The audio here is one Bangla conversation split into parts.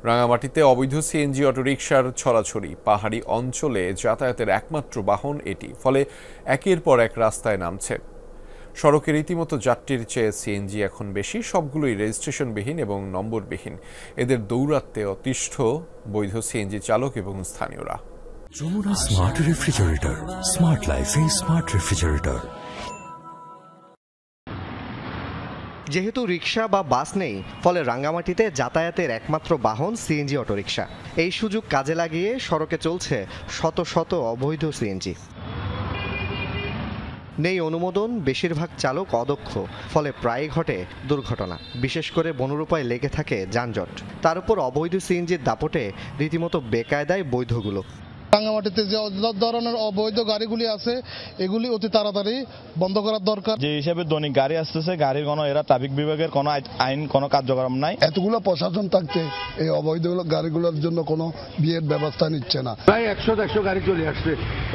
রাঙামাটিতে অবৈধ সিএনজি অটোরিকশার ছড়াছড়ি। পাহাড়ি অঞ্চলে যাতায়াতের একমাত্র বাহন এটি, ফলে একের পর এক রাস্তায় নামছে। সড়কে রীতিমতো যাত্রীর চেয়ে সিএনজি এখন বেশি, সবগুলোই রেজিস্ট্রেশনবিহীন এবং নম্বরবিহীন। এদের দৌরাত্ম্যে অতিষ্ঠ বৈধ সিএনজি চালক এবং স্থানীয়রা। যমুনা স্মার্ট রেফ্রিজারেটর, স্মার্ট লাইফে স্মার্ট রেফ্রিজারেটর। যেহেতু রিক্সা বা বাস নেই, ফলে রাঙ্গামাটিতে যাতায়াতের একমাত্র বাহন সিএনজি অটোরিকশা। এই সুযোগ কাজে লাগিয়ে সড়কে চলছে শত শত অবৈধ সিএনজি। নেই অনুমোদন, বেশিরভাগ চালক অদক্ষ, ফলে প্রায়ই ঘটে দুর্ঘটনা। বিশেষ করে বনরূপায় লেগে থাকে যানজট। তার উপর অবৈধ সিএনজির দাপটে রীতিমতো বেকায়দায় বৈধগুলো। রাঙ্গামাটিতে যে ধরনের অবৈধ গাড়িগুলি আছে, এগুলি অতি তাড়াতাড়ি বন্ধ করার দরকার। যে হিসাবে দৈনিক গাড়ি আসতেছে, গাড়ির কোনো এরা ট্রাফিক বিভাগের কোনো আইন কোনো কার্যক্রম নাই। এতগুলো প্রশাসন থাকতে এই অবৈধ গাড়িগুলোর জন্য কোনো বিয়ের ব্যবস্থা নিচ্ছে না। প্রায় 100 গাড়ি চলে আসছে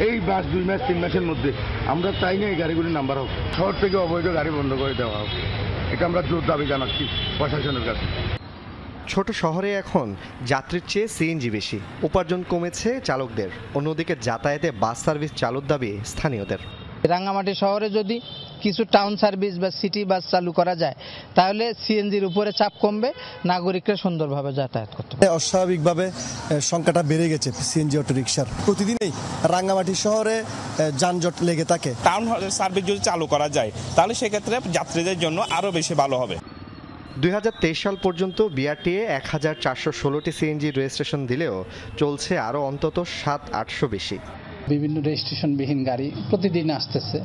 এই মাস 2 মাস 3 মাসের মধ্যে। আমরা চাই না এই গাড়িগুলির নাম্বার হোক, শহর থেকে অবৈধ গাড়ি বন্ধ করে দেওয়া হোক। এটা আমরা জোর দাবি জানাচ্ছি প্রশাসনের কাছে। ছোট শহরে এখন যাত্রীর চেয়ে সিএনজি বেশি, উপার্জন কমেছে চালকদের। অন্যদিকে যাতায়াতে বাস সার্ভিস চালুর দাবি স্থানীয়দের। রাঙ্গামাটি শহরে যদি কিছু টাউন সার্ভিস বা সিটি বাস চালু করা যায়, তাহলে সিএনজির উপরে চাপ কমবে, নাগরিকরা সুন্দরভাবে যাতায়াত করতে পারবে। অস্বাভাবিকভাবে সংখ্যাটা বেড়ে গেছে সিএনজি অটোরিকশার। প্রতিদিনই রাঙ্গামাটি শহরে যানজট লেগে থাকে। টাউন সার্ভিস যদি চালু করা যায়, তাহলে সেক্ষেত্রে যাত্রীদের জন্য আরও বেশি ভালো হবে। 2023 সাল পর্যন্ত বিআরটিএ 1416টি সিএনজি রেজিস্ট্রেশন দিলেও চলছে আরও অন্তত 700-800 বেশি। বিভিন্ন রেজিস্ট্রেশনবিহীন গাড়ি প্রতিদিন আসতেছে।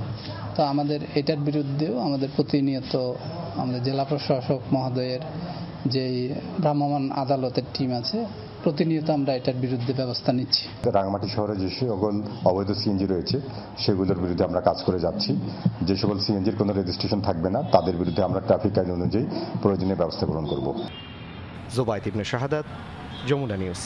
তো আমাদের এটার বিরুদ্ধেও আমাদের প্রতিনিয়ত আমাদের জেলা প্রশাসক মহোদয়ের যেই ভ্রাম্যমাণ আদালতের টিম আছে, প্রতিনিয়ত আমরা এটার বিরুদ্ধে ব্যবস্থা নিচ্ছি। রাঙ্গামাটি শহরে যে সকল অবৈধ সিএনজি রয়েছে সেগুলোর বিরুদ্ধে আমরা কাজ করে যাচ্ছি। যে সকল সিএনজির কোনো রেজিস্ট্রেশন থাকবে না, তাদের বিরুদ্ধে আমরা ট্রাফিক আইন অনুযায়ী প্রয়োজনীয় ব্যবস্থা গ্রহণ করব। জোবায়েদ ইবনে শাহাদাত, যমুনা নিউজ।